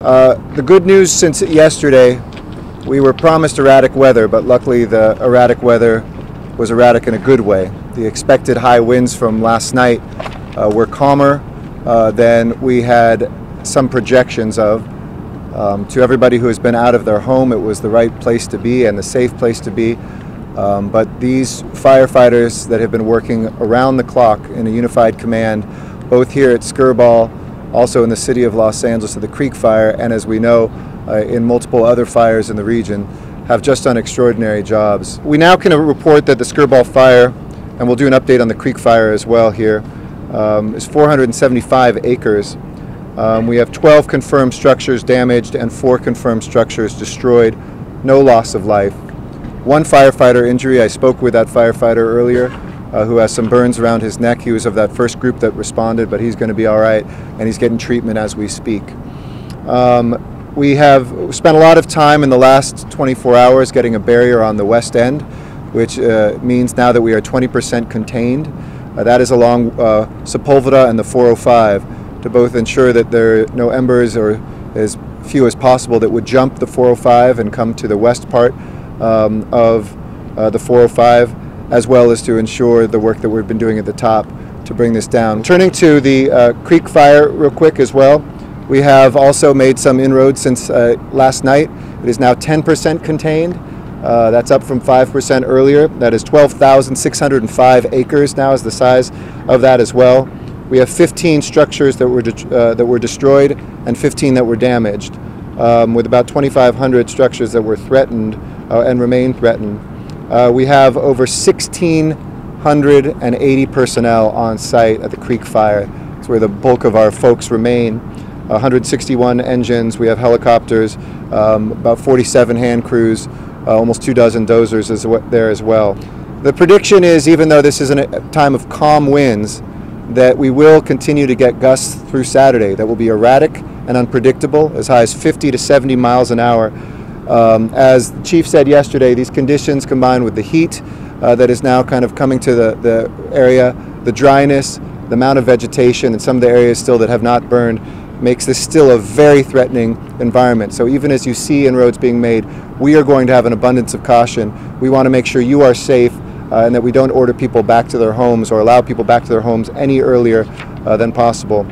The good news since yesterday, we were promised erratic weather, but luckily the erratic weather was erratic in a good way. The expected high winds from last night were calmer than we had some projections of. To everybody who has been out of their home, it was the right place to be and the safe place to be. But these firefighters that have been working around the clock in a unified command, both here at Skirball, also in the city of Los Angeles at the Creek Fire, and as we know, in multiple other fires in the region, have just done extraordinary jobs. We now can report that the Skirball Fire, and we'll do an update on the Creek Fire as well here, is 475 acres. We have 12 confirmed structures damaged and 4 confirmed structures destroyed. No loss of life. One firefighter injury. I spoke with that firefighter earlier who has some burns around his neck. He was of that first group that responded, but he's going to be all right, and he's getting treatment as we speak. We have spent a lot of time in the last 24 hours getting a barrier on the west end, which means now that we are 20% contained. That is along Sepulveda and the 405, to both ensure that there are no embers, or as few as possible, that would jump the 405 and come to the west part of the 405, as well as to ensure the work that we've been doing at the top to bring this down. Turning to the Creek Fire real quick as well, we have also made some inroads since last night. It is now 10% contained. That's up from 5% earlier. That is 12,605 acres now is the size of that as well. We have 15 structures that were destroyed and 15 that were damaged, with about 2,500 structures that were threatened and remain threatened. We have over 1,680 personnel on site at the Creek Fire. It's where the bulk of our folks remain. 161 engines. We have helicopters, about 47 hand crews, almost 24 dozers there as well. The prediction is, even though this is a time of calm winds, that we will continue to get gusts through Saturday that will be erratic and unpredictable, as high as 50 to 70 miles an hour. As the chief said yesterday, these conditions combined with the heat that is now kind of coming to the area, the dryness, the amount of vegetation, and some of the areas still that have not burned, makes this still a very threatening environment. So even as you see inroads being made, we are going to have an abundance of caution. We want to make sure you are safe and that we don't order people back to their homes or allow people back to their homes any earlier than possible.